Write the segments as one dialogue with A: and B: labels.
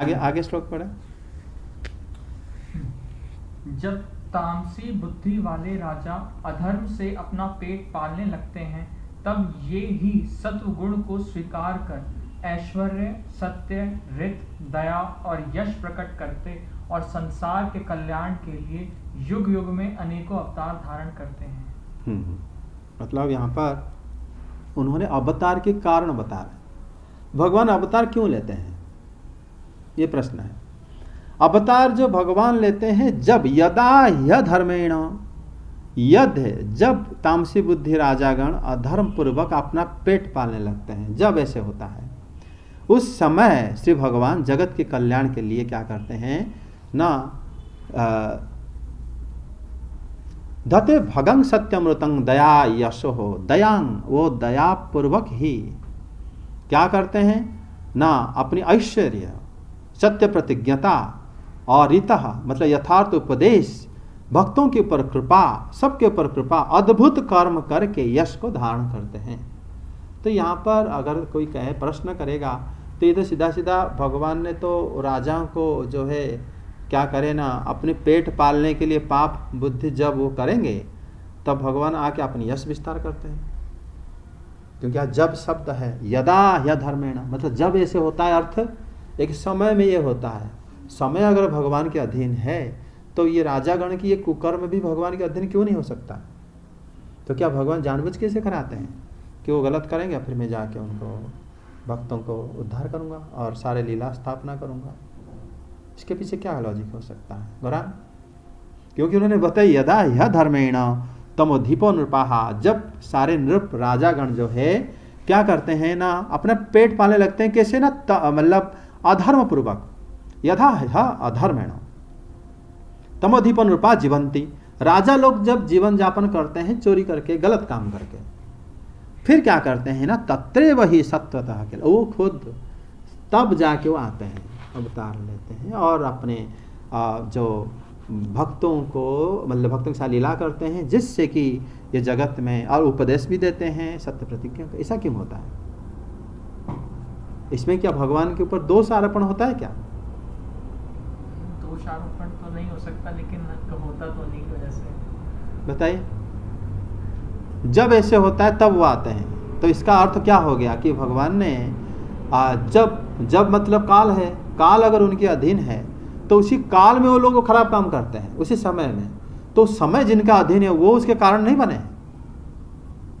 A: आगे आगे श्लोक पढ़े।
B: जब तामसी बुद्धि वाले राजा अधर्म से अपना पेट पालने लगते हैं, तब ये ही सत्व गुण को स्वीकार कर ऐश्वर्य, सत्य, ऋत, दया और यश प्रकट करते और संसार के कल्याण के लिए युग युग में अनेकों अवतार धारण करते हैं।
A: मतलब यहाँ पर उन्होंने अवतार के कारण बता रहे। भगवान अवतार क्यों लेते हैं, ये प्रश्न है। अवतार जो भगवान लेते हैं जब यदा यधर्मेण, यद है जब तामसी बुद्धि राजागण अधर्म पूर्वक अपना पेट पालने लगते हैं, जब ऐसे होता है उस समय श्री भगवान जगत के कल्याण के लिए क्या करते हैं ना, धते भगं सत्यमृतं दया यशो हो, दयांग वो दया पूर्वक ही क्या करते हैं ना, अपनी ऐश्वर्य, सत्य प्रतिज्ञता और रीतः मतलब यथार्थ उपदेश, भक्तों के ऊपर कृपा, सबके ऊपर कृपा, अद्भुत कर्म करके यश को धारण करते हैं। तो यहाँ पर अगर कोई कहे प्रश्न करेगा तो ये तो सीधा सीधा भगवान ने तो राजाओं को जो है क्या करे ना, अपने पेट पालने के लिए पाप बुद्धि जब वो करेंगे तब भगवान आके अपनी यश विस्तार करते हैं। क्योंकि जब शब्द है यदा यधर्मेण, मतलब जब ऐसे होता है, अर्थ एक समय में ये होता है। समय अगर भगवान के अधीन है तो ये राजागण की ये कुकर्म भी भगवान के अधीन क्यों नहीं हो सकता। तो क्या भगवान जानबूझ के इसे कराते हैं कि वो गलत करेंगे, फिर मैं जाके उनको भक्तों को उद्धार करूंगा और सारे लीला स्थापना करूंगा। इसके पीछे क्या लॉजिक हो सकता है गौरांग? क्योंकि उन्होंने बताया यदा यह धर्मेण तमोधिपो नृपाहा, जब सारे नृप राजागण जो है क्या करते हैं ना, अपना पेट पालने लगते हैं। कैसे ना, मतलब अधर्म पूर्वक, यथा यह अधर्मेण तमोधिपो नृपा जीवंती, राजा लोग जब जीवन जापन करते हैं चोरी करके, गलत काम करके, फिर क्या करते हैं ना, तत्रे वही सत्वतः के वो खुद तब जाके वो आते हैं, अवतार लेते हैं और अपने जो भक्तों को, मतलब भक्तों के साथ लीला करते हैं, जिससे कि ये जगत में, और उपदेश भी देते हैं सत्य प्रतिज्ञा का। ऐसा क्यों होता है? इसमें क्या भगवान के ऊपर दोष आरोपण होता है क्या?
B: दोष आरोपण तो नहीं हो सकता, लेकिन होता तो नहीं वजह से।
A: बताइए, जब ऐसे होता है तब वो आते हैं, तो इसका अर्थ क्या हो गया कि भगवान ने जब मतलब काल है, काल अगर उनके अधीन है तो उसी काल में वो लोग खराब काम करते हैं, उसी समय में। तो समय जिनका अधीन है वो उसके कारण नहीं बने,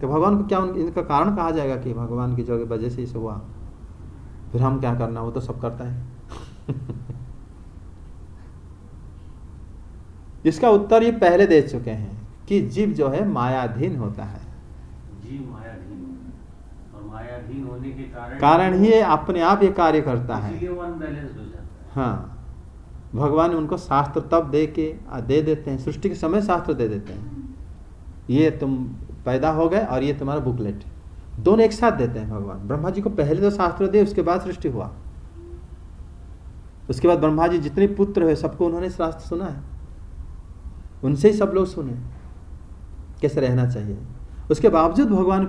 A: तो भगवान को क्या इनका कारण कहा जाएगा कि भगवान की जो वजह से इसे हुआ, फिर हम क्या करना, वो तो सब करता है। इसका उत्तर ये पहले दे चुके हैं कि जीव जो है मायाधीन होता है,
C: जीव मायाधीन और मायाधीन होने के
A: कारण ही अपने आप ये कार्य करता है।
C: इसलिए वो अनबैलेंस्ड हो जाता है।
A: हाँ, भगवान उनको शास्त्र तब दे देते हैं, सृष्टि के समय शास्त्र दे देते हैं, ये तुम पैदा हो गए और ये तुम्हारा बुकलेट, दोनों एक साथ देते हैं भगवान। ब्रह्मा जी को पहले तो शास्त्र दे, उसके बाद सृष्टि हुआ। उसके बाद ब्रह्मा जी जितने पुत्र हुए सबको उन्होंने शास्त्र सुना है, उनसे ही सब लोग सुने कैसे रहना चाहिए। उसके बावजूद भगवान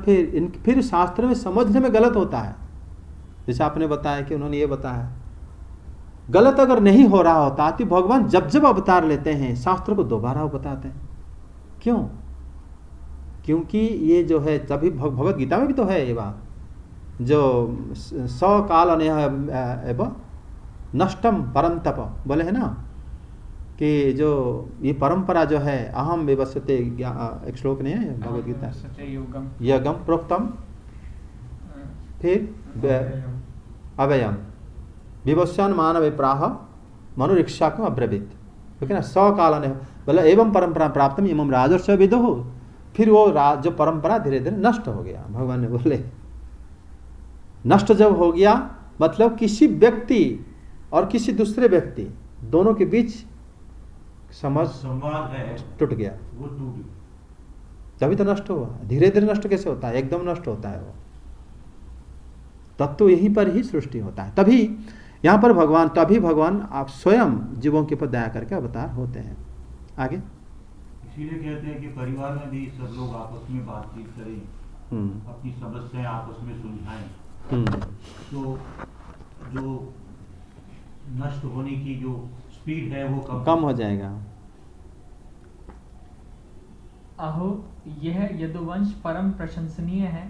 A: फिर शास्त्र में समझने में गलत होता है। जैसे आपने बताया कि उन्होंने ये बताया, गलत अगर नहीं हो रहा होता तो भगवान जब जब अवतार लेते हैं शास्त्र को दोबारा बताते हैं। क्यों? क्योंकि ये जो है, तभी भगवत गीता में भी तो है ये बात, जो 100 काल एवं नष्टम परम तप बोले है ना, कि जो ये परंपरा जो है, अहम विवस्वते, एक श्लोक नहीं है भगवत गीता, यज्ञम प्रोक्तम, फिर अवयम विवस्वान मानव प्राह मनुरीक्षा को अब्रवीत, ठीक है ना। 100 काल ने बोला एवं परंपरा प्राप्त इमं राजर्ष विदुः, फिर वो जो परंपरा धीरे धीरे नष्ट हो गया। भगवान ने बोले नष्ट जब हो गया, मतलब किसी व्यक्ति और किसी दूसरे व्यक्ति दोनों के बीच समझ टूट गया,
C: वो टूट गया,
A: तभी तो नष्ट हुआ। धीरे धीरे नष्ट कैसे होता है, एकदम नष्ट होता है वो तत्व, यहीं पर ही सृष्टि होता है। तभी यहाँ पर तभी भगवान आप स्वयं जीवों के ऊपर दया करके अवतार होते हैं। आगे
C: इसीलिए कहते हैं कि परिवार में भी सब लोग आपस में बातचीत करें, अपनी समस्याएं आपस में सुलझाएं। तो जो नष्ट होने की जो स्पीड है वो
A: कम हो जाएगा।
B: अहो यह यदुवंश परम प्रशंसनीय है,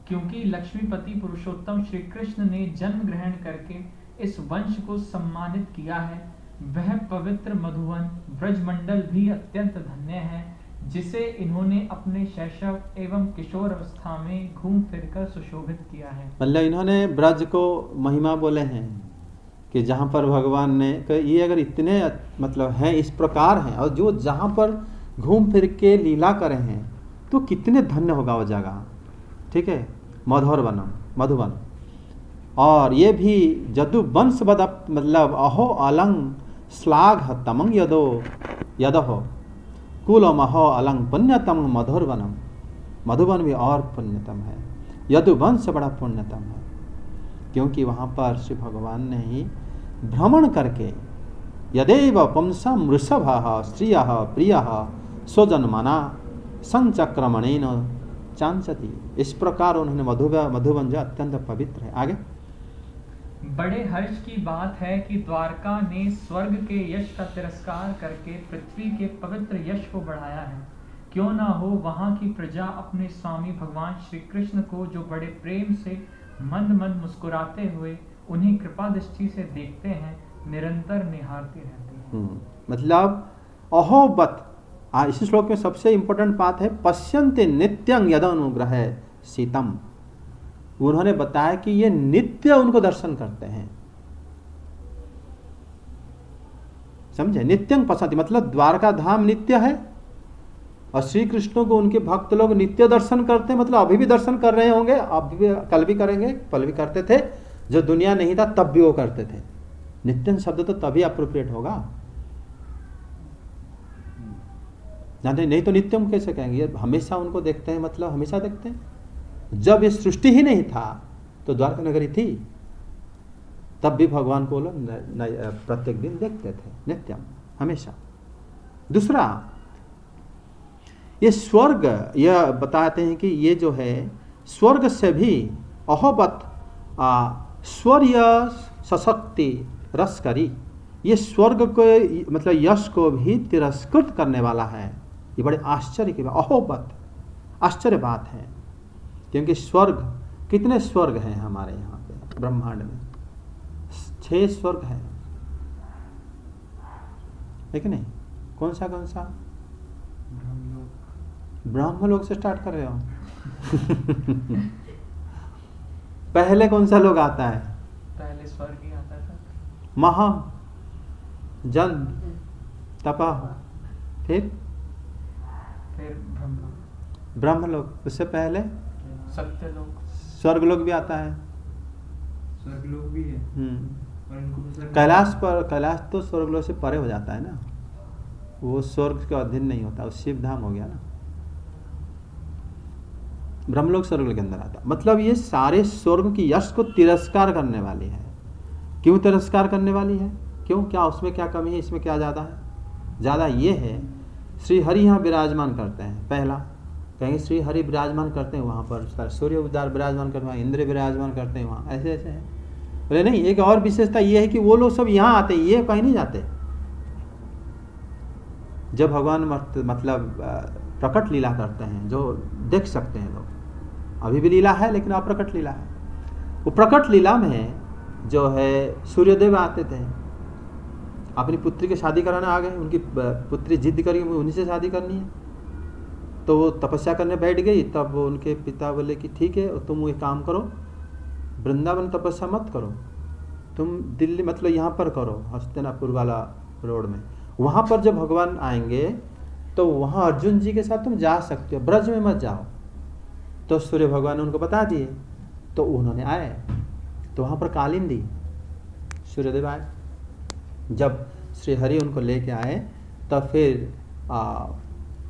B: क्योंकि लक्ष्मीपति पुरुषोत्तम श्री कृष्ण ने जन्म ग्रहण करके इस वंश को सम्मानित किया है। वह पवित्र मधुवन ब्रजमंडल भी अत्यंत धन्य है, जिसे इन्होंने अपने शैशव एवं किशोर अवस्था में घूम फिरकर सुशोभित किया है।
A: मतलब इन्होंने ब्रज को महिमा बोले हैं कि जहाँ पर भगवान ने ये अगर इतने मतलब हैं, इस प्रकार हैं, और जो जहाँ पर घूम फिर के लीला करे हैं तो कितने धन्य होगा वो जगह। ठीक है, मधुरवनम मधुवन। और ये भी जदुवंश बद मतलब अहो अलंग श्लाघ तमंग यदो यदहो कुलम अहो अलंग पुण्यतम मधुरवनम। मधुवन भी और पुण्यतम है, यदुवंश बड़ा पुण्यतम है, क्योंकि वहाँ पर श्री भगवान ने ही भ्रमण करके यदेव पुंसम वृषभः श्रियः प्रियः स्वजन्मना संचक्रमणेन चांचति। इस प्रकार उन्होंने मधुवन जो अत्यंत पवित्र है। आगे
B: बड़े हर्ष की बात है कि द्वारका ने स्वर्ग के यश का तिरस्कार करके पृथ्वी के पवित्र यश को बढ़ाया है। क्यों ना हो वहाँ की प्रजा अपने स्वामी भगवान श्री कृष्ण को, जो बड़े प्रेम से मंद मंद मुस्कुराते हुए उन्हें कृपा दृष्टि से देखते हैं, निरंतर निहारती रहती है।
A: मतलब अहोबत इस श्लोक में सबसे इंपॉर्टेंट बात है पश्यन्ते नित्यं यद अनुग्रह सीतम। उन्होंने बताया कि ये नित्य उनको दर्शन करते हैं। समझे, नित्यं पश्यन्ति मतलब द्वारका धाम नित्य है, और श्री कृष्ण को उनके भक्त लोग नित्य दर्शन करते हैं। मतलब अभी भी दर्शन कर रहे होंगे, अब भी, कल भी करेंगे, पल भी करते थे, जो दुनिया नहीं था तब भी वो करते थे। नित्यं शब्द तो तभी अप्रोप्रिएट होगा, जानते नहीं तो नित्यम कैसे कहेंगे। हमेशा उनको देखते हैं, मतलब हमेशा देखते हैं। जब ये सृष्टि ही नहीं था तो द्वारका नगरी थी, तब भी भगवान को लोग प्रत्येक दिन देखते थे, नित्यम हमेशा। दूसरा, ये स्वर्ग, यह बताते हैं कि ये जो है स्वर्ग से भी अहोबत स्वर्य सशक्ति रस करी। ये स्वर्ग को मतलब यश को भी तिरस्कृत करने वाला है। ये बड़े आश्चर्य की बात, अहोबत आश्चर्य बात है, क्योंकि स्वर्ग, कितने स्वर्ग हैं हमारे यहाँ पे ब्रह्मांड में? 6 स्वर्ग हैं, है कि नहीं? कौन सा कौन सा? ब्रह्मलोक से स्टार्ट कर रहे हो। पहले कौन सा लोग आता है?
B: पहले स्वर्ग ही आता था।
A: महा जन तपा, फिर ब्रह्मलोक, उससे पहले
B: सत्यलोक,
A: स्वर्गलोक भी आता है।
D: स्वर्गलोक भी है, और इनको भी स्वर्ग-
A: कैलाश पर, कैलाश तो स्वर्गलोक से परे हो जाता है ना, वो स्वर्ग के अधीन नहीं होता, वो शिव धाम हो गया ना। ब्रह्मलोक स्वर्ग के अंदर आता। मतलब ये सारे स्वर्ग की यश को तिरस्कार करने वाली है। क्यों तिरस्कार करने वाली है? क्यों, क्या उसमें क्या कमी है, इसमें क्या ज़्यादा है? ज़्यादा ये है श्री हरि यहाँ विराजमान करते हैं। पहला कहेंगे श्री हरि विराजमान करते हैं वहाँ पर, सूर्य विराजमान करते हैं, इंद्र विराजमान करते हैं वहाँ, ऐसे ऐसे है। बोले नहीं, एक और विशेषता ये है कि वो लोग सब यहाँ आते हैं, ये कहीं नहीं जाते। जब भगवान मतलब प्रकट लीला करते हैं, जो देख सकते हैं लोग, अभी भी लीला है लेकिन अप्रकट लीला है। वो प्रकट लीला में जो है सूर्यदेव आते थे, अपनी पुत्री की शादी कराने आ गए। उनकी पुत्री जिद करी मुझे उन्हीं से शादी करनी है, तो वो तपस्या करने बैठ गई। तब उनके पिता बोले कि ठीक है, तुम एक काम करो, वृंदावन तपस्या मत करो, तुम दिल्ली मतलब यहाँ पर करो, हस्तिनापुर वाला रोड में। वहाँ पर जब भगवान आएंगे तो वहाँ अर्जुन जी के साथ तुम जा सकते हो, ब्रज में मत जाओ। तो सूर्य भगवान ने उनको बता दिए, तो उन्होंने आए, तो वहाँ पर कालिंदी सूर्यदेव आए। जब श्री हरि उनको लेके आए तब फिर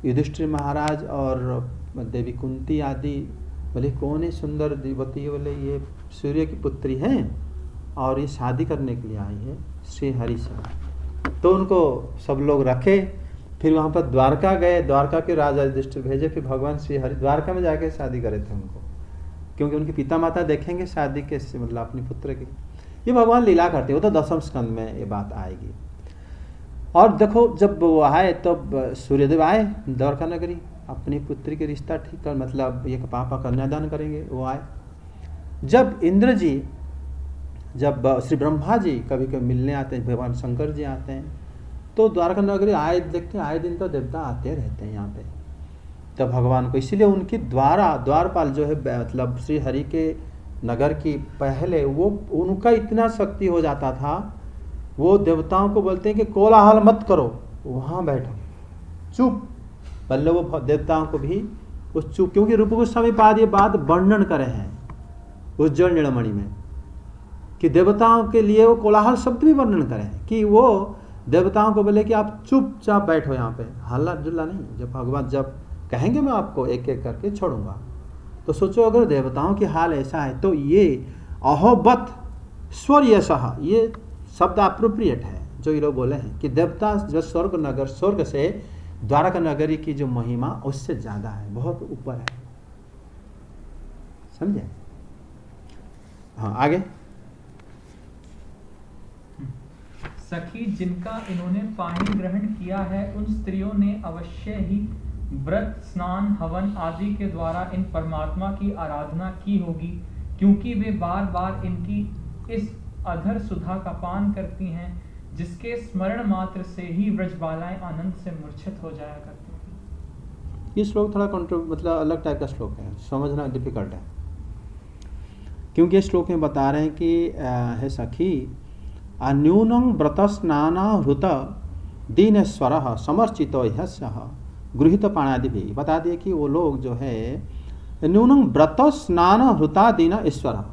A: युधिष्ठिर महाराज और देवी कुंती आदि बोले कौन है सुंदर देवती? बोले ये सूर्य की पुत्री है और ये शादी करने के लिए आई है श्री हरि से। तो उनको सब लोग रखे, फिर वहाँ पर द्वारका गए, द्वारका के राजा युधिष्ठिर भेजे, फिर भगवान श्री हरि द्वारका में जाके शादी करे थे उनको, क्योंकि उनके पिता माता देखेंगे शादी के मतलब अपनी पुत्र की। ये भगवान लीला करते, वो तो दसम स्कंद में ये बात आएगी। और देखो जब वो आए तब सूर्यदेव आए द्वारका नगरी, अपनी पुत्री के रिश्ता ठीक कर, मतलब ये पापा कन्यादान करेंगे, वो आए। जब इंद्र जी, जब श्री ब्रह्मा जी कभी कभी मिलने आते हैं, भगवान शंकर जी आते हैं, तो द्वारका नगरी आए देखते हैं, आए दिन तो देवता आते रहते हैं यहाँ पे। तब भगवान को इसीलिए उनकी द्वारपाल जो है, मतलब श्री हरि के नगर की पहले वो उनका इतना शक्ति हो जाता था, वो देवताओं को बोलते हैं कि कोलाहल मत करो, वहाँ बैठो चुप। पहले वो देवताओं को भी उस चुप, क्योंकि रूप गोस्वामी पाद ये बात वर्णन करे हैं उस जल नीलमणि में, कि देवताओं के लिए वो कोलाहल शब्द भी वर्णन करें कि वो देवताओं को बोले कि आप चुपचाप बैठो यहाँ पे, हल्ला जुल्ला नहीं। जब भगवान जब कहेंगे मैं आपको एक एक करके छोड़ूंगा, तो सोचो अगर देवताओं की हाल ऐसा है, तो ये अहोबत स्वर्यसह, ये शब्द अप्रोप्रिएट है जो ये लोग बोले हैं कि देवता जो स्वर्ग नगर, स्वर्ग से द्वारका नगरी की जो महिमा उससे ज्यादा है, बहुत ऊपर है, समझे। हाँ आगे।
B: सखी, जिनका इन्होंने पानी ग्रहण किया है, उन स्त्रियों ने अवश्य ही व्रत, स्नान, हवन आदि के द्वारा इन परमात्मा की आराधना की होगी, क्योंकि वे बार बार इनकी इस अधर सुधा का पान करती हैं, जिसके स्मरण मात्र से ही व्रजबालाएं आनंद से मूर्छित हो जाया करती हैं।
A: ये श्लोक थोड़ा मतलब अलग टाइप का श्लोक है, समझना डिफिकल्ट है, क्योंकि इस श्लोक में बता रहे हैं कि हे सखी, अन्यूनं व्रत स्नान हृत दीनेश्वर समर्चितो ह्यस्यः गृहीत पाणादि भी बता दिए कि वो लोग जो है न्यूनं व्रत स्नान हृता दीन ईश्वर,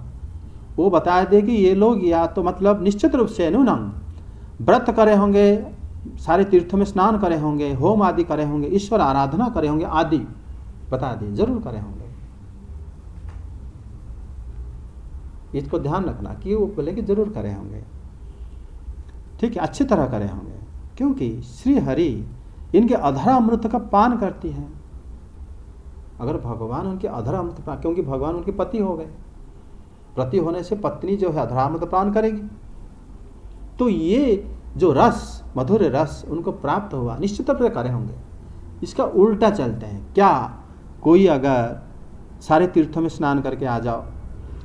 A: वो बता दे कि ये लोग या तो मतलब निश्चित रूप से न्यूनं व्रत करे होंगे, सारे तीर्थों में स्नान करे होंगे, होम आदि करे होंगे, ईश्वर आराधना करे होंगे आदि बता दिए, जरूर करे होंगे। इसको ध्यान रखना कि वो बोले कि जरूर करे होंगे, ठीक है, अच्छी तरह करे होंगे, क्योंकि श्री हरि इनके अधरा अमृत का पान करती हैं। अगर भगवान उनके अधरा अमृत पान, क्योंकि भगवान उनके पति हो गए, पति होने से पत्नी जो है अधरा अमृत पान करेगी, तो ये जो रस, मधुर रस उनको प्राप्त हुआ, निश्चित रूप से करे होंगे। इसका उल्टा चलते हैं, क्या कोई अगर सारे तीर्थों में स्नान करके आ जाओ,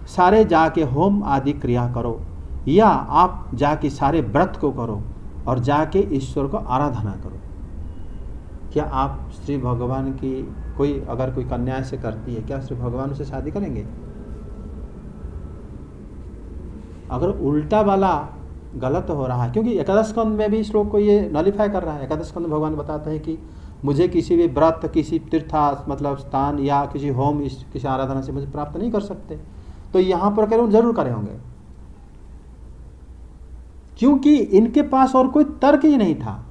A: सारे जाके होम आदि क्रिया करो, या आप जाके सारे व्रत को करो और जाके ईश्वर को आराधना करो, क्या आप श्री भगवान की कोई अगर कोई कन्या से करती है, क्या श्री भगवान से शादी करेंगे? अगर उल्टा वाला गलत हो रहा है, क्योंकि एकादश स्कंद में भी श्लोक को ये नलिफाई कर रहा है। एकादश स्कंद में भगवान बताते हैं कि मुझे किसी भी व्रत, किसी तीर्थ मतलब स्थान या किसी होम, किसी आराधना से मुझे प्राप्त नहीं कर सकते, तो यहाँ पर कह रहे जरूर करे होंगे, क्योंकि इनके पास और कोई तर्क ही नहीं था।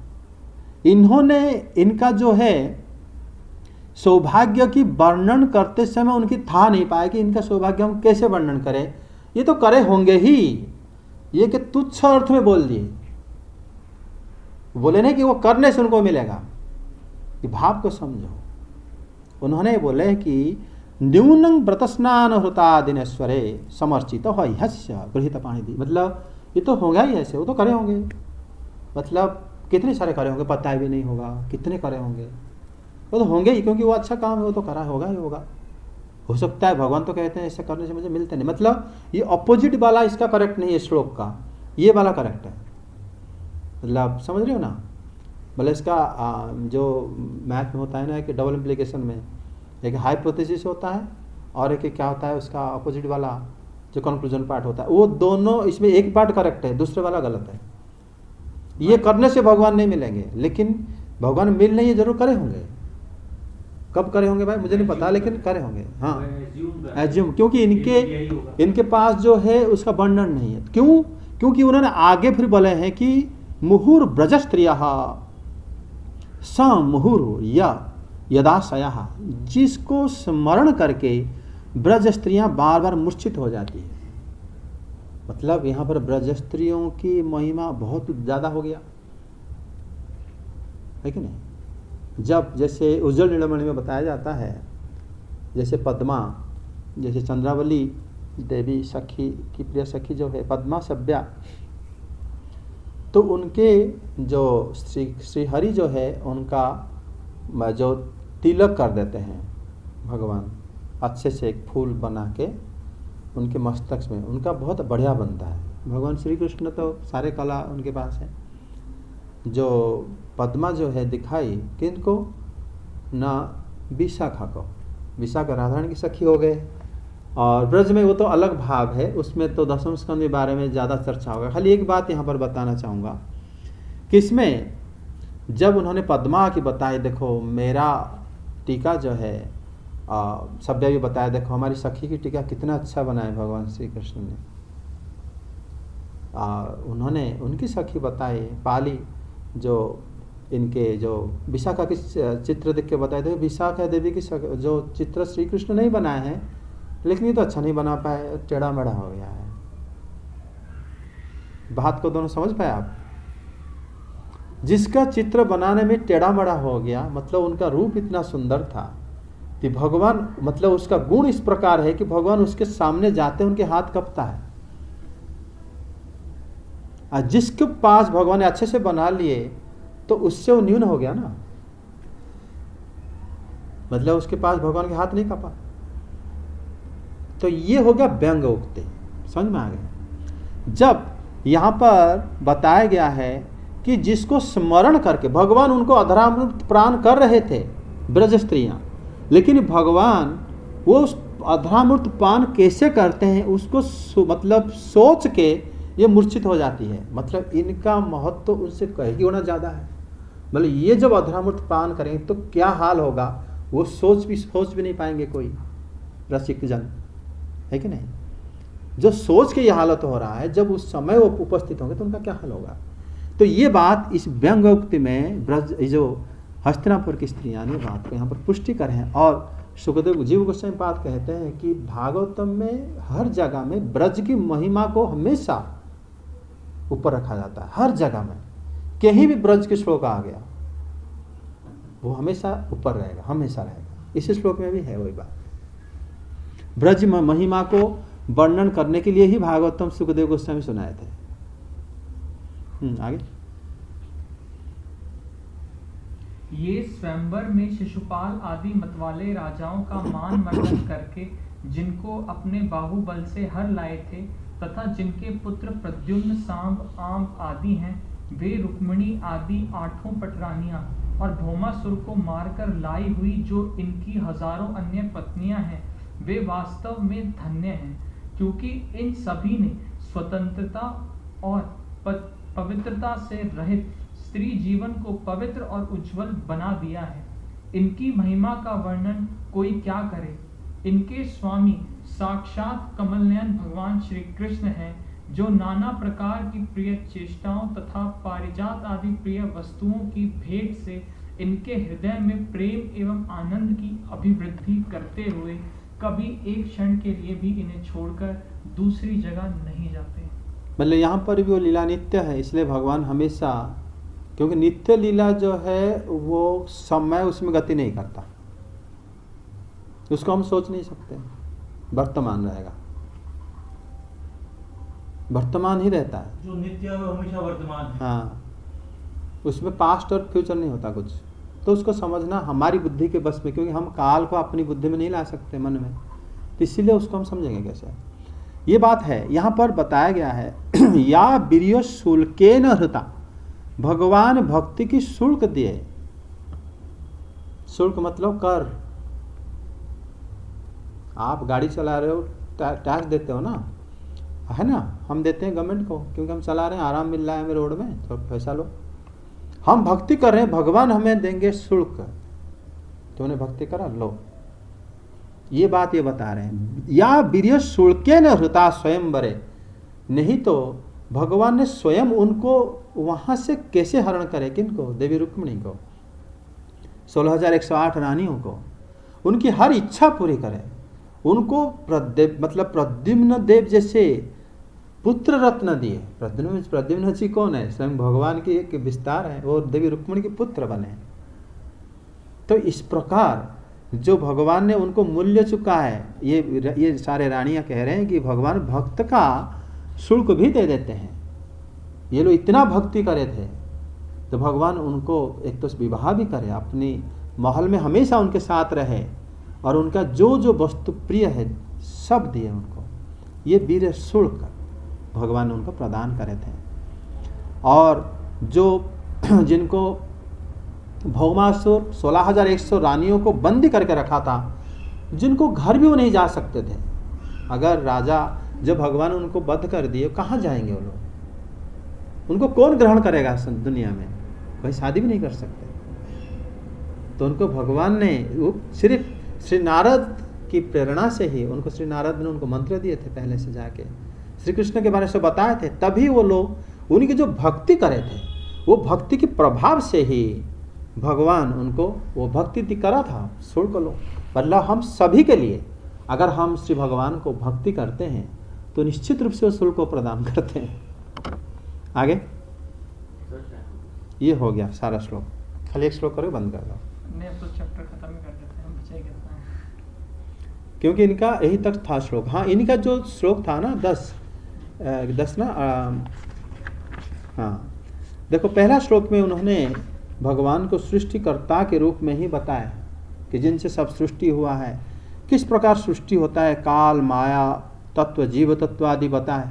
A: इन्होंने इनका जो है सौभाग्य की वर्णन करते समय उनकी था नहीं पाया कि इनका सौभाग्य हम कैसे वर्णन करें, ये तो करे होंगे ही, ये कि तुच्छ अर्थ में बोल दिए, बोले नहीं कि वो करने से उनको मिलेगा, कि भाव को समझो। उन्होंने बोले कि न्यूनं व्रत स्नान हृता दिनेश्वरे समर्चित ह्यस्य गृहीत पाणिदि, मतलब ये तो होगा ही ऐसे, वो तो करे होंगे, मतलब कितने सारे करे होंगे पता भी नहीं होगा, कितने करे होंगे, वो तो होंगे ही, क्योंकि वो अच्छा काम है, वो तो करा होगा ही होगा। हो सकता है भगवान तो कहते हैं ऐसा करने से मुझे मिलते नहीं, मतलब ये अपोजिट वाला इसका करेक्ट नहीं है श्लोक का, ये वाला करेक्ट है, मतलब समझ रहे हो ना। भले इसका जो मैथ में होता है ना कि डबल इम्प्लीकेशन में एक हाइपोथेसिस होता है और एक क्या होता है उसका अपोजिट वाला जो कंक्लूजन पार्ट होता है, वो दोनों, इसमें एक पार्ट करेक्ट है, दूसरे वाला गलत है। ये करने से भगवान नहीं मिलेंगे, लेकिन भगवान मिल नहीं, जरूर करे होंगे। कब करे होंगे भाई मुझे नहीं पता, लेकिन करे होंगे। हाँ एज्यूम, क्योंकि इनके पास जो है उसका वर्णन नहीं है। क्यों? क्योंकि उन्होंने आगे फिर बोले हैं कि मुहुर ब्रज स्त्रिया स मुहुर यदाशया, जिसको स्मरण करके ब्रज स्त्रियां बार बार मूर्छित हो जाती है। मतलब यहाँ पर ब्रज स्त्रियों की महिमा बहुत ज़्यादा हो गया है कि नहीं। जब जैसे उज्ज्वल नीलमणि में बताया जाता है, जैसे पद्मा, जैसे चंद्रावली देवी सखी की प्रिय सखी जो है पद्मा सभ्या, तो उनके जो श्री हरि जो है उनका जो तिलक कर देते हैं भगवान, अच्छे से एक फूल बना के उनके मस्तक में, उनका बहुत बढ़िया बनता है। भगवान श्री कृष्ण तो सारे कला उनके पास है। जो पद्मा जो है दिखाई किनको ना, विशाखा को। विशाखा राधारानी की सखी हो गए। और ब्रज में वो तो अलग भाग है, उसमें तो दशम स्कंद के बारे में ज़्यादा चर्चा होगा। खाली एक बात यहाँ पर बताना चाहूँगा कि इसमें जब उन्होंने पद्मा की बताई, देखो मेरा टीका जो है सभ्य भी बताया, देखो हमारी सखी की टीका कितना अच्छा बनाया भगवान श्री कृष्ण ने। उन्होंने उनकी सखी बताई पाली, जो इनके जो विशाखा की चित्र देख के बताए थे, विशाखा देवी की जो चित्र श्री कृष्ण नहीं बनाए हैं, लेकिन ये तो अच्छा नहीं बना पाए, टेढ़ा मेढ़ा हो गया है। बात को दोनों समझ पाए आप? जिसका चित्र बनाने में टेढ़ा मेढ़ा हो गया, मतलब उनका रूप इतना सुंदर था कि भगवान, मतलब उसका गुण इस प्रकार है कि भगवान उसके सामने जाते उनके हाथ कपता है। और जिसके पास भगवान ने अच्छे से बना लिए तो उससे वो न्यून हो गया ना, मतलब उसके पास भगवान के हाथ नहीं कपा। तो ये हो गया व्यंग उक्ति, समझ में आ गया। जब यहां पर बताया गया है कि जिसको स्मरण करके भगवान उनको अधरामृत प्राण कर रहे थे ब्रज स्त्रियां, लेकिन भगवान वो उस अधरामृत पान कैसे करते हैं उसको मतलब सोच के ये मूर्छित हो जाती है। मतलब इनका महत्व तो उनसे कहीं गुना ज़्यादा है। मतलब ये जब अधरामृत पान करेंगे तो क्या हाल होगा, वो सोच भी नहीं पाएंगे कोई रसिक जन, है कि नहीं। जो सोच के ये हालत हो रहा है, जब उस समय वो उपस्थित होंगे तो उनका क्या हाल होगा। तो ये बात इस व्यंग्योक्ति में ब्रज जो हस्तिनापुर की स्त्रियां ने बात को यहाँ पर पुष्टि कर हैं। और सुखदेव जीव गोस्वामी बात कहते हैं कि भागवतम में हर जगह में ब्रज की महिमा को हमेशा ऊपर रखा जाता है। हर जगह में कहीं भी ब्रज के श्लोक आ गया वो हमेशा ऊपर रहेगा, हमेशा रहेगा। इस श्लोक में भी है वही बात। ब्रज महिमा को वर्णन करने के लिए ही भागवतम सुखदेव गोस्वामी सुनाए थे। आगे
B: ये स्वयंवर में शिशुपाल आदि मतवाले राजाओं का मान मर्दन करके जिनको अपने बाहुबल से हर लाए थे, तथा जिनके पुत्र प्रद्युम्न, सांब, आम आदि हैं, वे रुक्मिणी आदि 8 पटरानियां और भौमासुर को मारकर लाई हुई जो इनकी हजारों अन्य पत्नियां हैं, वे वास्तव में धन्य हैं, क्योंकि इन सभी ने स्वतंत्रता और पवित्रता से रहित स्त्री जीवन को पवित्र और उज्जवल बना दिया है। इनकी महिमा का वर्णन कोई क्या करे। इनके स्वामी साक्षात कमलनयन भगवान श्री कृष्ण हैं, जो नाना प्रकार की प्रिय चेष्टाओं तथा पारिजात आदि प्रिय वस्तुओं की भेंट से इनके हृदय में प्रेम एवं आनंद की अभिवृद्धि करते हुए कभी एक क्षण के लिए भी इन्हें छोड़कर दूसरी जगह नहीं जाते।
A: मतलब यहाँ पर भी वो लीला नित्य है, इसलिए भगवान हमेशा, क्योंकि नित्य लीला जो है वो समय उसमें गति नहीं करता, उसको हम सोच नहीं सकते। वर्तमान रहेगा, वर्तमान ही रहता है
C: जो नित्य है वो हमेशा वर्तमान है।
A: हाँ, उसमें पास्ट और फ्यूचर नहीं होता कुछ। तो उसको समझना हमारी बुद्धि के बस में, क्योंकि हम काल को अपनी बुद्धि में नहीं ला सकते मन में, तो इसीलिए उसको हम समझेंगे कैसे। ये बात है यहाँ पर बताया गया है या वीर्य शुल्के न हृता, भगवान भक्ति की शुल्क दिए। शुल्क मतलब कर। आप गाड़ी चला रहे हो, टैक्स देते हो ना, है ना, हम देते हैं गवर्नमेंट को, क्योंकि हम चला रहे हैं, आराम मिल रहा है हमें रोड में, तो पैसा लो। हम भक्ति कर रहे हैं, भगवान हमें देंगे शुल्क, तुमने भक्ति करा लो। ये बात ये बता रहे हैं, या वीर्य शुल्के न हृता स्वयंवरे, नहीं तो भगवान ने स्वयं उनको वहां से कैसे हरण करे। किनको? देवी रुक्मिणी को, 16,108 रानियों को, उनकी हर इच्छा पूरी करे। उनको मतलब प्रद्युम्न देव जैसे पुत्र रत्न दिए। प्रद्युम्न जी कौन है? स्वयं भगवान की एक विस्तार है, वो देवी रुक्मिणी के पुत्र बने। तो इस प्रकार जो भगवान ने उनको मूल्य चुका है। ये सारे रानियां कह रहे हैं कि भगवान भक्त का शुल्क भी दे देते हैं। ये लोग इतना भक्ति करे थे तो भगवान उनको एक तो विवाह भी करे, अपनी महल में हमेशा उनके साथ रहे और उनका जो जो वस्तु प्रिय है सब दिए उनको। ये वीर शुल्क भगवान ने उनको प्रदान करे थे। और जो जिनको भौमासुर 16,100 रानियों को बंदी करके रखा था, जिनको घर भी वो नहीं जा सकते थे। अगर राजा जब भगवान उनको बंद कर दिए, कहाँ जाएंगे वो लोग? उनको कौन ग्रहण करेगा दुनिया में? भाई शादी भी नहीं कर सकते। तो उनको भगवान ने वो सिर्फ श्री नारद की प्रेरणा से ही, उनको श्री नारद ने उनको मंत्र दिए थे पहले से जाके, श्री कृष्ण के बारे में बताए थे, तभी वो लोग उनकी जो भक्ति करे थे, वो भक्ति के प्रभाव से ही भगवान उनको वो भक्ति करा था। शुल्क लो, मतलब हम सभी के लिए अगर हम श्री भगवान को भक्ति करते हैं तो निश्चित रूप से वो शुल्क को प्रदान करते हैं। आगे ये हो गया सारा श्लोक। खाली एक श्लोक करो, बंद कर दो।
B: नहीं, अब तो चैप्टर खत्म ही कर देते हैं, बचा ही कितना है।
A: क्योंकि इनका यही तक था श्लोक। हाँ, इनका जो श्लोक था ना 10 ना, हाँ देखो, पहला श्लोक में उन्होंने भगवान को सृष्टिकर्ता के रूप में ही बताया कि जिनसे सब सृष्टि हुआ है, किस प्रकार सृष्टि होता है, काल, माया तत्व, जीव तत्व आदि बताए।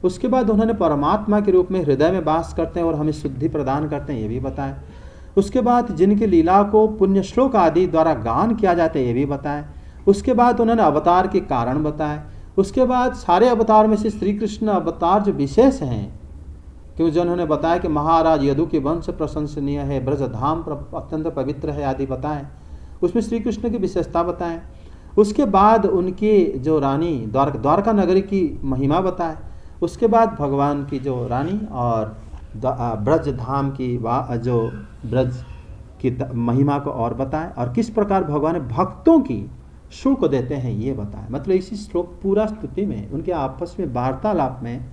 A: उसके बाद उन्होंने परमात्मा के रूप में हृदय में वास करते हैं और हमें शुद्धि प्रदान करते हैं, ये भी बताए। उसके बाद जिनकी लीला को पुण्य श्लोक आदि द्वारा गान किया जाता है, ये भी बताए। उसके बाद उन्होंने अवतार के कारण बताए। उसके बाद सारे अवतार में से श्री कृष्ण अवतार जो विशेष हैं, क्योंकि जो उन्होंने बताया कि महाराज यदु के वंश प्रशंसनीय है, ब्रज धाम अत्यंत पवित्र है आदि बताएं। उसमें श्री कृष्ण की विशेषता बताएं। उसके बाद उनकी जो रानी द्वारका नगरी की महिमा बताए। उसके बाद भगवान की जो रानी और ब्रज धाम की जो ब्रज की महिमा को और बताएं, और किस प्रकार भगवान भक्तों की शुल्क देते हैं ये बताएं। मतलब इसी श्लोक पूरा स्तुति में, उनके आपस में वार्तालाप में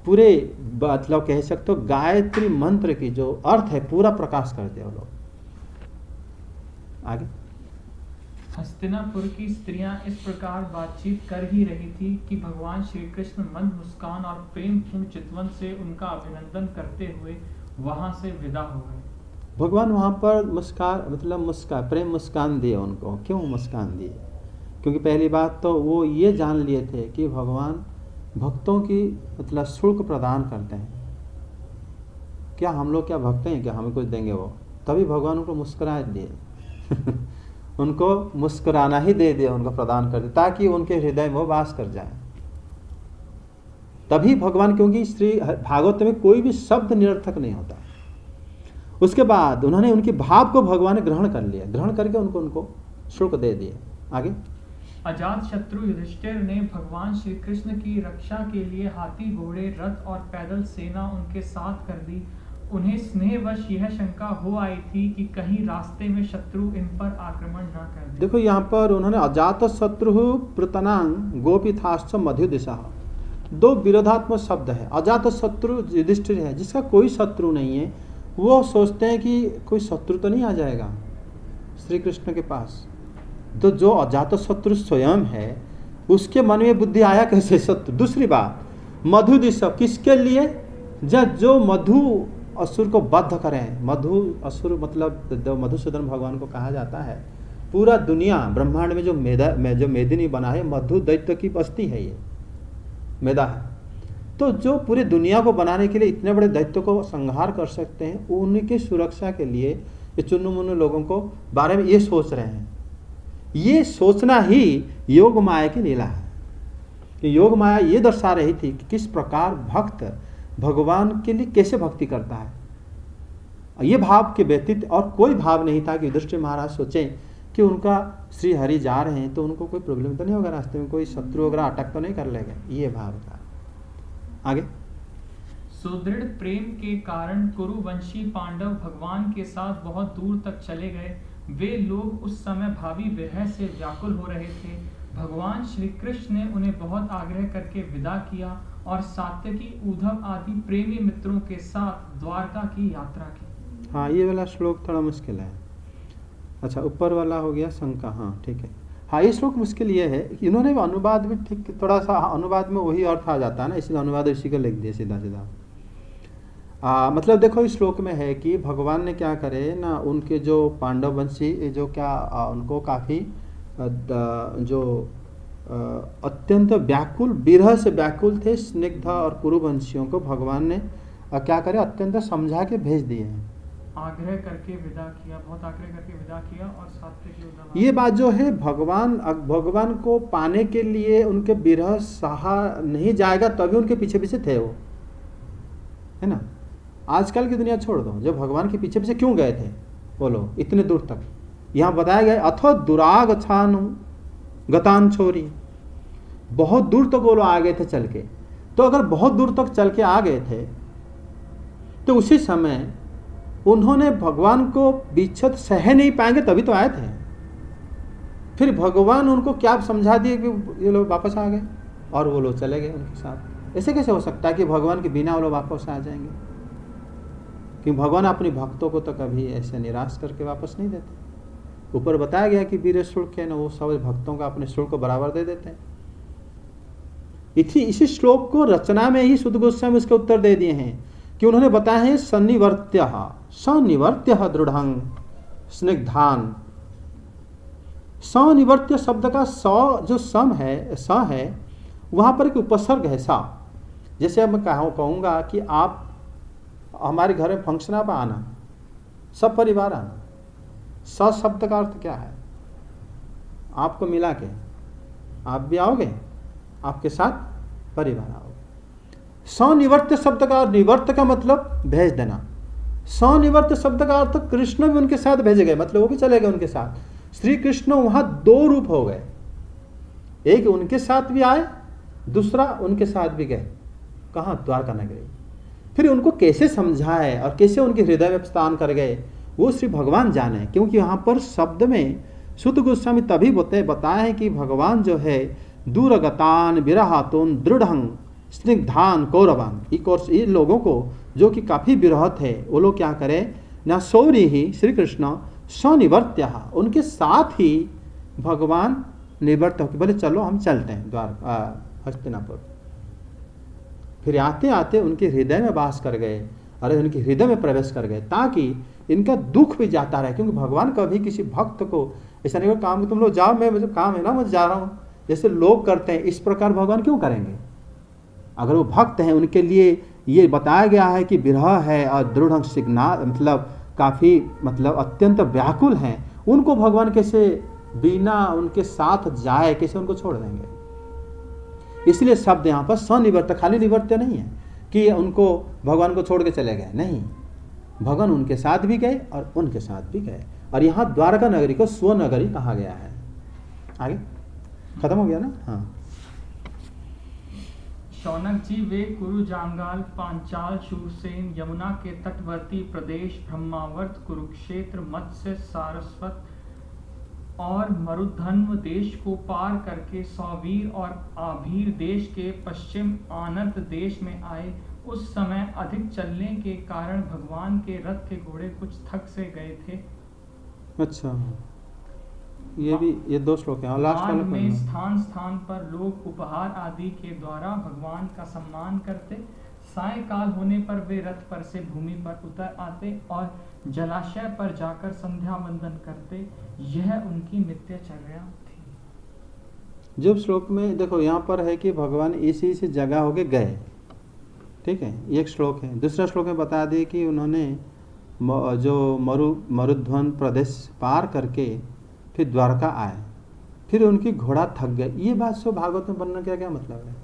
A: पूरे मतलब कह सकते हो गायत्री मंत्र की जो अर्थ है पूरा प्रकाश करते हो लोग। आगे
B: हस्तिनापुर की स्त्रियां इस प्रकार बातचीत कर ही रही थी कि भगवान श्री कृष्ण मंद मुस्कान और प्रेम पूर्ण चितवन से उनका अभिनंदन करते हुए वहां से विदा हो गए।
A: भगवान वहां पर प्रेम मुस्कान दिए उनको। क्यों मुस्कान दिए? क्योंकि पहली बात तो वो ये जान लिए थे कि भगवान भक्तों की मतलब शुल्क प्रदान करते हैं। क्या हम लोग क्या भक्त हैं, क्या हमें कुछ देंगे वो? तभी भगवान उनको मुस्कुरा दिए उनको मुस्कुराना ही दे दिया, उनको प्रदान कर दिया ताकि उनके हृदय में वो वास कर जाए। तभी भगवान, क्योंकि श्री भागवत में कोई भी शब्द निरर्थक नहीं होता। उसके बाद उन्होंने उनके भाव को भगवान ने ग्रहण कर लिया, ग्रहण करके उनको शुल्क दे दिए। आगे
B: अजात शत्रु युधिष्ठिर ने भगवान श्री कृष्ण की रक्षा के लिए हाथी, घोड़े, रथ और पैदल सेना उनके साथ कर दी। उन्हें स्नेहवश यह शंका हो आई थी कि कहीं रास्ते में शत्रु इन पर आक्रमण न कर दे।
A: देखो यहाँ पर उन्होंने अजात शत्रु पृतनांग गोपिथाश्च मध्य दिशा, दो विरोधात्मक शब्द है। अजात शत्रु युधिष्ठिर है, जिसका कोई शत्रु नहीं है। वो सोचते हैं कि कोई शत्रु तो नहीं आ जाएगा श्री कृष्ण के पास। तो जो अजात शत्रु स्वयं है उसके मन में बुद्धि आया कैसे शत्रु? दूसरी बात, मधु दिशा किसके लिए? जब जो मधु असुर को बद्ध करें। मधु असुर मतलब मधुसूदन भगवान को कहा जाता है। पूरा दुनिया ब्रह्मांड में जो मेदिनी बना है, मधु दैत्य की बस्ती है, ये मेदा है। तो जो पूरी दुनिया को बनाने के लिए इतने बड़े दैत्य को संहार कर सकते हैं, उनकी सुरक्षा के लिए ये चुन्नू मुन्नू लोगों को बारे में ये सोच रहे हैं। ये सोचना ही योग माया की लीला है कि योग माया ये दर्शा रही थी कि किस प्रकार भक्त भगवान के लिए कैसे भक्ति करता है। ये भाव के व्यतीत और कोई भाव नहीं था कि युधिष्ठिर महाराज सोचें कि उनका श्री हरि जा रहे हैं तो उनको कोई प्रॉब्लम तो नहीं होगा, रास्ते में कोई शत्रु वगैरह अटक तो नहीं कर लेगा। ये भाव था। आगे
B: सुदृढ़ प्रेम के कारण कुरुवंशी पांडव भगवान के साथ बहुत दूर तक चले गए। वे लोग उस समय भावी विरह से व्याकुल हो रहे थे। भगवान श्री कृष्ण ने उन्हें बहुत आग्रह करके विदा किया और सात्यकी, उद्धव आदि प्रेमी मित्रों के साथ द्वारका की यात्रा की।
A: हाँ, ये वाला श्लोक थोड़ा मुश्किल है। अच्छा, ऊपर वाला हो गया शंका, हाँ ठीक है। हाँ, ये श्लोक मुश्किल ये है कि इन्होंने भी अनुवाद में ठीक थोड़ा सा, अनुवाद में वही अर्थ आ जाता है ना, इसलिए अनुवाद इसी को लिख दिया सीधा सीधा। मतलब देखो इस श्लोक में है कि भगवान ने क्या करे ना, उनके जो पांडववंशी जो क्या उनको काफ़ी जो अत्यंत व्याकुल, विरह से व्याकुल थे स्निग्ध और कुरुवंशियों को भगवान ने क्या करे, अत्यंत समझा के भेज दिए हैं,
B: आग्रह करके विदा किया, बहुत आग्रह करके विदा किया और सात्विक
A: ये बात जो है भगवान को पाने के लिए उनके विरह सहा नहीं जाएगा, तभी उनके पीछे पीछे थे वो, है ना। आजकल की दुनिया छोड़ दो, जो भगवान के पीछे पीछे क्यों गए थे बोलो इतने दूर तक, यहाँ बताया गया अथो दुराग छानु गतान छोरी, बहुत दूर तक वो लोग आ गए थे चल के। तो अगर बहुत दूर तक चल के आ गए थे तो उसी समय उन्होंने भगवान को विच्छेद सह नहीं पाएंगे, तभी तो आए थे। फिर भगवान उनको क्या समझा दिए कि ये लोग वापस आ गए और वो लोग चले गए उनके साथ। ऐसे कैसे हो सकता है कि भगवान के बिना वो लोग वापस आ जाएंगे? क्योंकि भगवान अपने भक्तों को तो कभी ऐसे निराश करके वापस नहीं देते। ऊपर बताया गया कि वीर शुल्क है ना, वो सब भक्तों का अपने शुल्क को बराबर दे देते हैं। इसी श्लोक को रचना में ही सुध गोस्वामी इसके उत्तर दे दिए हैं कि उन्होंने बताया है सनिवर्त्य दृढ़ंग स्निग्धान। सनिवर्त्य शब्द का जो सम है, स है, वहां पर एक उपसर्ग है सा। जैसे अब मैं कहूंगा कि आप हमारे घर में फंक्शन आप आना, सब परिवार आना, स शब्द का अर्थ क्या है? आपको मिला के आप भी आओगे, आपके साथ परिवार आओगे। सनिवर्त्य शब्द का निवर्त का मतलब भेज देना। सनिवर्त्य शब्द का अर्थ कृष्ण भी उनके साथ भेजे गए, मतलब वो भी चले गए उनके साथ। श्री कृष्ण वहां दो रूप हो गए, एक उनके साथ भी आए, दूसरा उनके साथ भी गए। कहाँ? द्वारका नगरी। फिर उनको कैसे समझाए और कैसे उनके हृदय में स्थान कर गए वो श्री भगवान जाने। क्योंकि यहाँ पर शब्द में सुत गोस्वामी तभी बताए हैं कि भगवान जो है दूरगतान विरहातुन दृढ़ं स्निग्धान कौरवान, ये लोगों को जो कि काफ़ी विरह थे, वो लोग क्या करें ना, सौरी ही श्री कृष्ण सनिवर्त्य, उनके साथ ही भगवान निवर्त होकर बोले चलो हम चलते हैं द्वारका हस्तिनापुर। फिर आते आते उनके हृदय में वास कर गए, अरे उनके हृदय में प्रवेश कर गए, ताकि इनका दुख भी जाता रहे। क्योंकि भगवान कभी किसी भक्त को ऐसा नहीं काम, तुम लोग जाओ, मैं मुझे काम है ना, मैं जा रहा हूँ, जैसे लोग करते हैं, इस प्रकार भगवान क्यों करेंगे? अगर वो भक्त हैं, उनके लिए ये बताया गया है कि विरह है और दृढ़ सिग्ना, मतलब काफ़ी, मतलब अत्यंत व्याकुल हैं, उनको भगवान कैसे बिना उनके साथ जाए, कैसे उनको छोड़ देंगे? इसलिए शब्द यहाँ पर सनिवर्त्य, खाली निवर्त्य नहीं है कि उनको भगवान को छोड़ के चले गए, नहीं, भगवान उनके साथ भी गए और उनके साथ भी गए। और यहाँ द्वारका नगरी को स्वनगरी कहा गया है। आगे खत्म हो गया ना? हाँ।
B: शौनक जी वे कुरु जांगाल पांचाल शूरसेन यमुना के तटवर्ती प्रदेश ब्रह्मावर्त कुरुक्षेत्र मत्स्य सारस्वत और मरुधन्व देश को पार करके सौवीर और आभीर देश के पश्चिम आनर्त देश में आए। उस समय अधिक चलने के कारण भगवान के रथ के घोड़े कुछ थक से गए थे।
A: अच्छा, ये दो श्लोक हैं। लास्ट वाला
B: में स्थान स्थान पर लोग उपहार आदि के द्वारा भगवान का सम्मान करते। सायंकाल होने पर वे रथ पर से भूमि पर उतर आते और जलाशय पर जाकर संध्या वंदन करते। यह उनकी नित्यचर्या थी।
A: जब श्लोक में देखो यहाँ पर है कि भगवान इसी जगह होके गए, ठीक है, एक श्लोक है। दूसरा श्लोक में बता दिए कि उन्होंने जो मरुध्वन प्रदेश पार करके फिर द्वारका आए, फिर उनकी घोड़ा थक गए। ये बात सब भागवत में बनने का क्या मतलब है?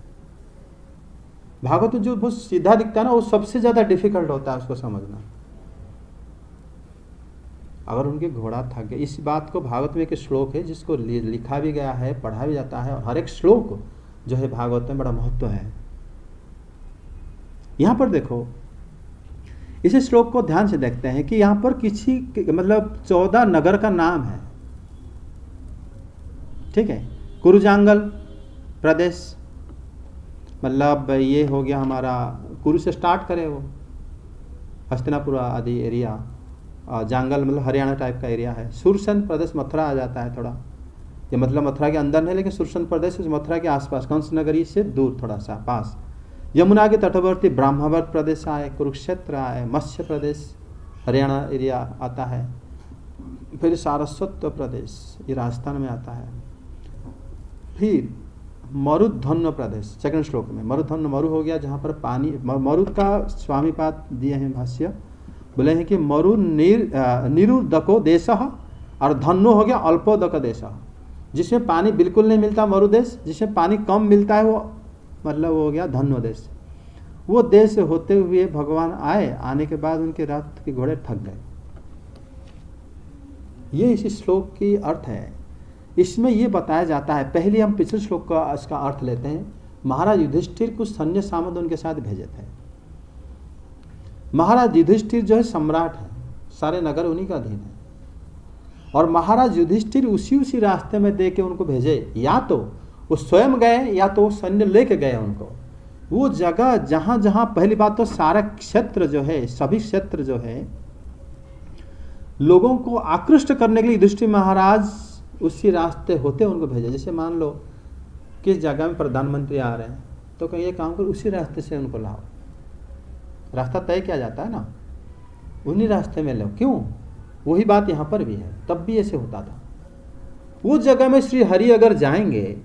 A: भागवत में जो बहुत सीधा दिखता है ना, वो सबसे ज्यादा डिफिकल्ट होता है उसको समझना। अगर उनके घोड़ा थक गए, इस बात को भागवत में एक श्लोक है जिसको लिखा भी गया है, पढ़ा भी जाता है, और हर एक श्लोक जो है भागवत में बड़ा महत्व है। यहाँ पर देखो, इस श्लोक को ध्यान से देखते हैं कि यहाँ पर किसी मतलब 14 नगर का नाम है, ठीक है। कुरुजांगल प्रदेश, मतलब ये हो गया हमारा, कुरु से स्टार्ट करे वो हस्तिनापुर आदि एरिया, जंगल मतलब हरियाणा टाइप का एरिया है। सुरसन प्रदेश मथुरा आ जाता है थोड़ा, ये मतलब मथुरा के अंदर नहीं लेकिन सुरसन प्रदेश मथुरा के आसपास, कंस नगरी से दूर थोड़ा सा पास। यमुना के तटवर्ती ब्राह्मणवत प्रदेश आए, कुरुक्षेत्र आए, मत्स्य प्रदेश हरियाणा एरिया आता है, फिर सारस्वत प्रदेश ये राजस्थान में आता है, फिर मरुधन्व प्रदेश सेकंड श्लोक में। मरुधन्व मरु हो गया जहाँ पर पानी, मरु का स्वामीपाद दिए हैं भाष्य, बोले हैं कि मरु निरुदको देश और धन्नो हो गया अल्पोदक देश, जिसमें पानी बिल्कुल नहीं मिलता मरु देश, जिसमें पानी कम मिलता है वो मतलब वो हो गया धन्व देश। वो देश होते हुए भगवान आए, आने के बाद उनके रथ के घोड़े थक गए। ये इस श्लोक की अर्थ है। इसमें ये बताया जाता है, पहले हम पिछले श्लोक का इसका अर्थ लेते हैं। महाराज युधिष्ठिर कुछ सैन्य सामंत उनके साथ भेजे थे। महाराज युधिष्ठिर जो है सम्राट है, सारे नगर उन्हीं का अधीन है, और महाराज युधिष्ठिर उसी रास्ते में दे के उनको भेजे, या तो वो स्वयं गए या तो सैन्य लेके गए उनको। वो जगह जहां जहां, पहली बात तो सारा क्षेत्र जो है, सभी क्षेत्र जो है लोगों को आकृष्ट करने के लिए युधिष्ठिर महाराज उसी रास्ते होते उनको भेजे। जैसे मान लो किस जगह में प्रधानमंत्री आ रहे हैं तो कहीं ये काम कर उसी रास्ते से उनको लाओ, रास्ता तय किया जाता है ना, उन्हीं रास्ते में लो। क्यों? वही बात यहाँ पर भी है, तब भी ऐसे होता था। वो जगह में श्री हरि अगर जाएंगे,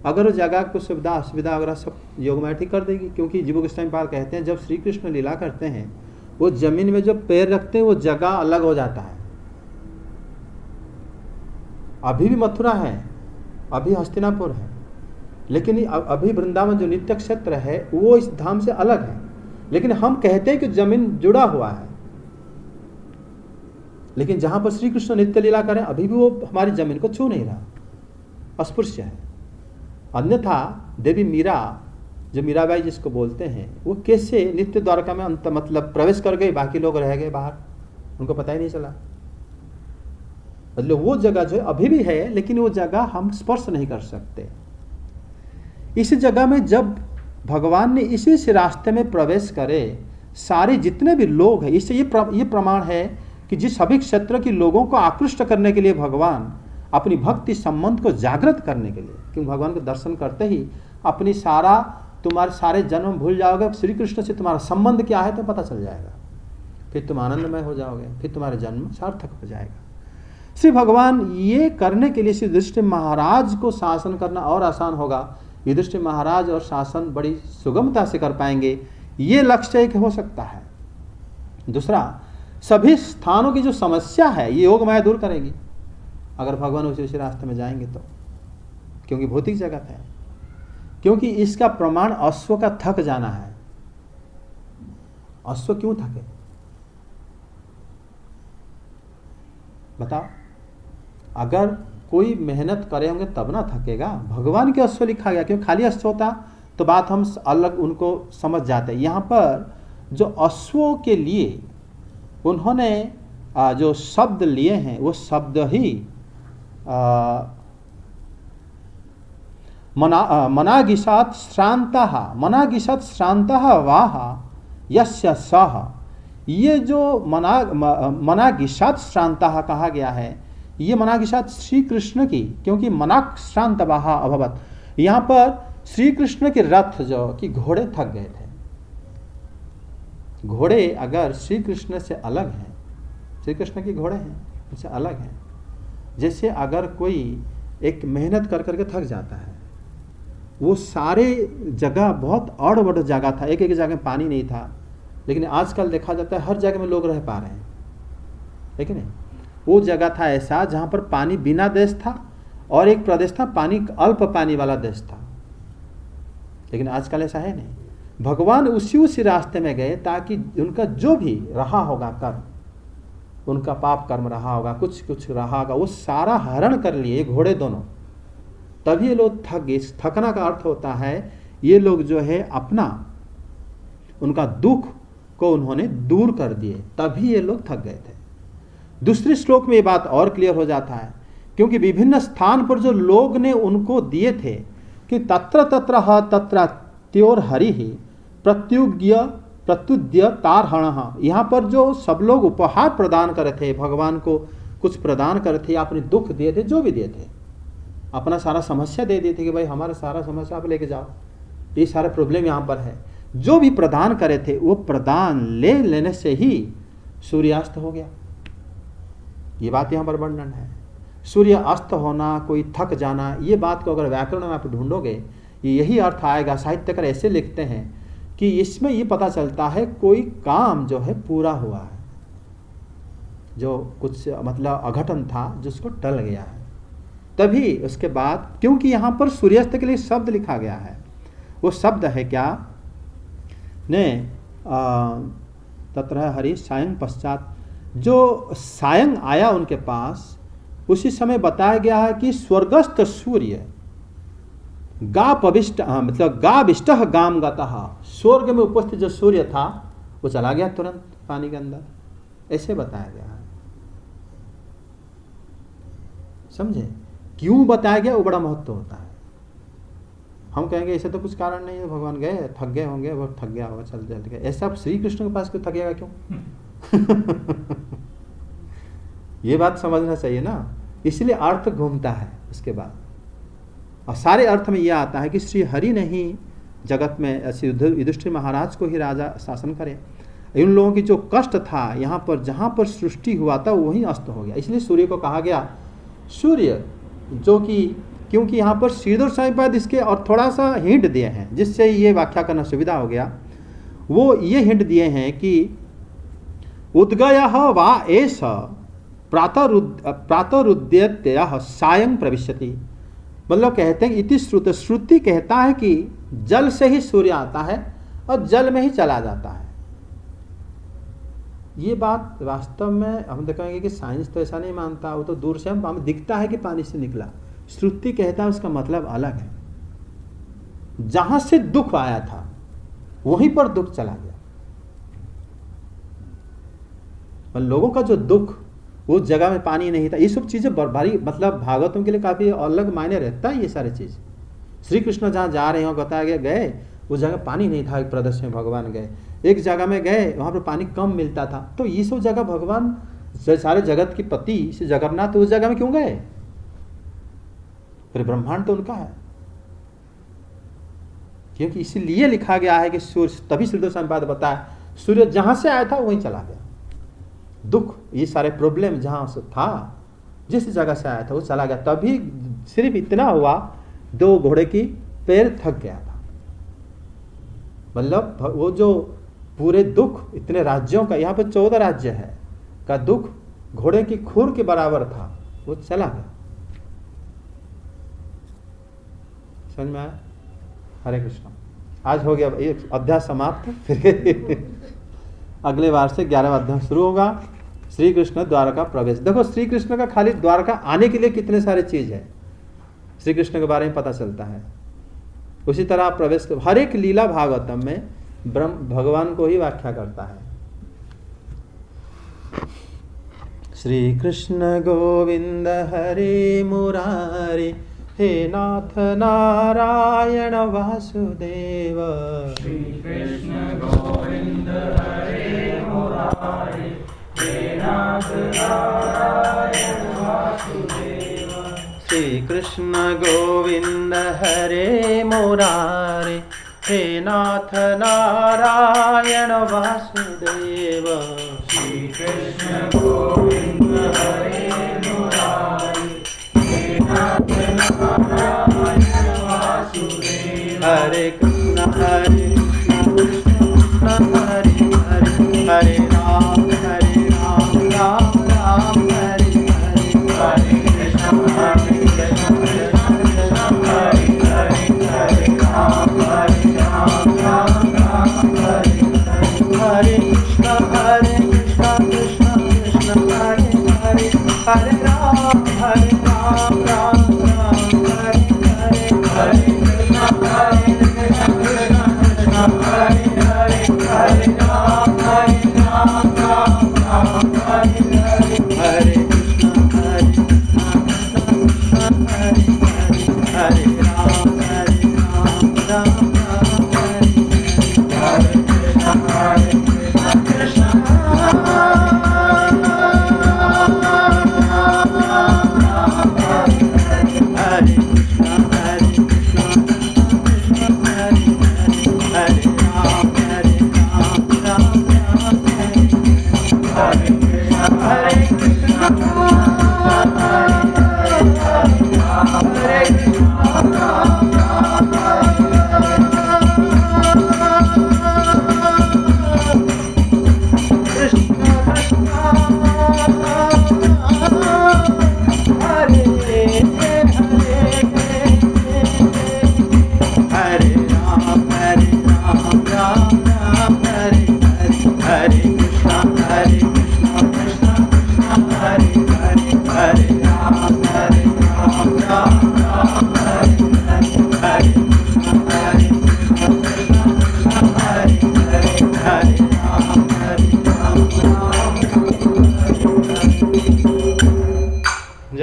A: अगर वो जगह को सुविधा असुविधा वगैरह सब योगमाया ठीक कर देगी। क्योंकि जीव गोस्वामी पाल कहते हैं जब श्री कृष्ण लीला करते हैं वो जमीन में जो पैर रखते हैं वो जगह अलग हो जाता है। अभी भी मथुरा है, अभी हस्तिनापुर है, लेकिन अभी वृंदावन जो नित्य क्षेत्र है वो इस धाम से अलग है। लेकिन हम कहते हैं कि जमीन जुड़ा हुआ है, लेकिन जहां पर श्री कृष्ण नित्य लीला करें अभी भी वो हमारी जमीन को छू नहीं रहा, अस्पृश्य है। अन्यथा देवी मीरा, जो मीराबाई जिसको बोलते हैं, वो कैसे नित्य द्वारका में अंत मतलब प्रवेश कर गई, बाकी लोग रह गए बाहर, उनको पता ही नहीं चला। मतलब वो जगह जो अभी भी है, लेकिन वो जगह हम स्पर्श नहीं कर सकते। इस जगह में जब भगवान ने इसी रास्ते में प्रवेश करे, सारे जितने भी लोग हैं, इससे ये प्रमाण है कि जिस सभी क्षेत्र के लोगों को आकृष्ट करने के लिए भगवान अपनी भक्ति संबंध को जागृत करने के लिए, क्योंकि भगवान के दर्शन करते ही अपनी तुम्हारे सारे जन्म भूल जाओगे, श्री कृष्ण से तुम्हारा संबंध क्या है तो पता चल जाएगा, फिर तुम आनंदमय हो जाओगे, फिर तुम्हारा जन्म सार्थक हो जाएगा। श्री भगवान ये करने के लिए श्री युधिष्ठिर महाराज को शासन करना और आसान होगा। युधिष्ठिर महाराज और शासन बड़ी सुगमता से कर पाएंगे, ये लक्ष्य एक हो सकता है। दूसरा, सभी स्थानों की जो समस्या है ये योग माया दूर करेगी अगर भगवान उसी रास्ते में जाएंगे तो, क्योंकि भौतिक जगत है। क्योंकि इसका प्रमाण अश्व का थक जाना है। अश्व क्यों थके बताओ? अगर कोई मेहनत करे होंगे तब ना थकेगा। भगवान के अश्व लिखा गया, क्योंकि खाली अश्व होता तो बात हम अलग उनको समझ जाते। यहाँ पर जो अश्वों के लिए उन्होंने जो शब्द लिए हैं वो शब्द ही मनागिशात श्रांतः, मनागिशात श्रांतः वाह यस्य सह। ये जो मनागिशात श्रांतः कहा गया है, ये मनागिशात श्री कृष्ण की, क्योंकि मनाक श्रांत वाह अभवत, यहाँ पर श्री कृष्ण के रथ जो कि घोड़े थक गए थे। घोड़े अगर श्री कृष्ण से अलग हैं, श्री कृष्ण के घोड़े हैं उनसे अलग हैं। जैसे अगर कोई एक मेहनत कर करके थक जाता है, वो सारे जगह बहुत और बड़ जगह था, एक एक जगह पानी नहीं था, लेकिन आजकल देखा जाता है हर जगह में लोग रह पा रहे हैं, लेकिन नहीं। वो जगह था ऐसा जहाँ पर पानी बिना देश था और एक प्रदेश था पानी अल्प पानी वाला देश था, लेकिन आजकल ऐसा है नहीं। भगवान उसी रास्ते में गए ताकि उनका जो भी रहा होगा कर्म, उनका पाप कर्म रहा होगा, कुछ कुछ रहा होगा, वो सारा हरण कर लिए घोड़े दोनों। तभी ये लोग थक गए। थकना का अर्थ होता है ये लोग जो है अपना उनका दुख को उन्होंने दूर कर दिए, तभी ये लोग थक गए थे। दूसरे श्लोक में ये बात और क्लियर हो जाता है, क्योंकि विभिन्न स्थान पर जो लोग ने उनको दिए थे कि तत्र तत्र तत्र त्योर हरि ही प्रत्युज्ञ प्रत्युद्य तारहण, यहाँ पर जो सब लोग उपहार प्रदान करे थे, भगवान को कुछ प्रदान करे थे, अपने दुख दिए थे, जो भी दिए थे, अपना सारा समस्या दे दिए थे कि भाई हमारा सारा समस्या आप लेके जाओ, ये सारा प्रॉब्लम यहाँ पर है, जो भी प्रदान करे थे वो प्रदान ले लेने से ही सूर्यास्त हो गया। ये बात यहाँ पर वर्णन है। सूर्य अस्त होना, कोई थक जाना, ये बात को अगर व्याकरण में आप ढूंढोगे यही अर्थ आएगा। साहित्यकार ऐसे लिखते हैं कि इसमें ये पता चलता है कोई काम जो है पूरा हुआ है, जो कुछ मतलब अघटन था जिसको टल गया है, तभी उसके बाद, क्योंकि यहाँ पर सूर्यास्त के लिए शब्द लिखा गया है, वो शब्द है क्या ने तत्र हरि सायं पश्चात, जो सायं आया उनके पास उसी समय बताया गया है कि स्वर्गस्थ सूर्य गा पविष्ट मतलब गा विष्ट गाम गतः, स्वर्ग में उपस्थित जो सूर्य था वो चला गया तुरंत पानी के अंदर, ऐसे बताया गया है। समझे क्यों बताया गया, वो बड़ा महत्व होता है। हम कहेंगे ऐसे तो कुछ कारण नहीं है, भगवान गए थक गए होंगे, वो थक गया होगा, चल चल गए, ऐसा श्री कृष्ण के पास क्यों थकेगा क्यों? ये बात समझना चाहिए ना, इसलिए अर्थ घूमता है उसके बाद। और सारे अर्थ में यह आता है कि श्री हरि ने ही जगत में युधिष्ठिर महाराज को ही राजा शासन करे। इन लोगों की जो कष्ट था यहाँ पर, जहाँ पर सृष्टि हुआ था वहीं अस्त हो गया, इसलिए सूर्य को कहा गया सूर्य, जो कि क्योंकि यहाँ पर श्रीधर साहिबाद इसके और थोड़ा सा हिंट दिए हैं जिससे ये व्याख्या करना सुविधा हो गया। वो ये हिंट दिए हैं कि उद्गयः वा एष प्रातरुद्यत्यः सायं प्रविशति, मतलब कहते हैं इति श्रुत, श्रुति कहता है कि जल से ही सूर्य आता है और जल में ही चला जाता है। ये बात वास्तव में हम देखेंगे कि साइंस तो ऐसा नहीं मानता, वो तो दूर से हमें दिखता है कि पानी से निकला, श्रुति कहता है उसका मतलब अलग है। जहां से दुख आया था वहीं पर दुख चला गया। और लोगों का जो दुख, उस जगह में पानी नहीं था, ये सब चीजें भारी, मतलब भागवतों के लिए काफी अलग मायने रहता है ये सारी चीज। श्री कृष्ण जहाँ जा रहे हो बताया गया, गए उस जगह पानी नहीं था, एक प्रदेश में भगवान गए, एक जगह में गए वहां पर पानी कम मिलता था, तो ये सब जगह भगवान सारे जगत की पति जगन्नाथ उस जगह में क्यों गए? फिर ब्रह्मांड तो उनका है, क्योंकि इसीलिए लिखा गया है कि सूर्य, तभी श्रीधर संवाद बताया सूर्य जहां से आया था वहीं चला गया। दुख, ये सारे प्रॉब्लम जहां से था, जिस जगह से आया था वो चला गया, तभी सिर्फ इतना हुआ, 2 घोड़े की पैर थक गया था। मतलब वो जो पूरे दुख इतने राज्यों का, यहाँ पर 14 राज्य है का दुख घोड़े की खुर के बराबर था, वो चला गया। समझ में आया? हरे कृष्ण। आज हो गया एक अध्याय समाप्त, फिर अगले बार से 11वां अध्याय शुरू होगा। श्री कृष्ण द्वारका प्रवेश। देखो श्री कृष्ण का खाली द्वारका आने के लिए कितने सारे चीज है, श्री कृष्ण के बारे में पता चलता है। उसी तरह प्रवेश, हर एक लीला भागवतम में ब्रह्म भगवान को ही व्याख्या करता है। श्री कृष्ण गोविंद हरे मुरारी, हे नाथ नारायण वासुदेव।
B: श्री कृष्ण गोविंद हरे मुरारी, हे नाथ नारायण वासुदेव।
A: श्री कृष्ण गोविंद हरे मुरारी, हे नाथ नारायण वासुदेव।
B: श्री कृष्ण गोविंद हरे मुरारी, हे नाथ नारायण वासुदेव।
A: हरे कृष्ण हरे हरे हरे राम राम राम हरे हरे।
B: हरे कृष्ण हरे कृष्ण कृष्ण हरे हरे, हरे राम राम राम हरे हरे।
A: हरे कृष्ण कृष्ण कृष्ण हरे हरे, हरे राम राम राम हरे हरे।
B: हरे कृष्ण कृष्ण कृष्ण हरे हरे, हरे राम राम राम हरे हरे।
A: हरे कृष्ण हरे हरे राम राम राम हरे हरे।
B: हरे कृष्ण हरे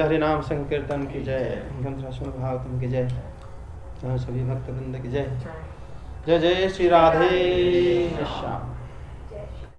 A: हरि नाम संकीर्तन की जय, ग्रंथराशन भागवतम की जय, सभी भक्त वृंद की जय। जय जय श्री राधे श्याम।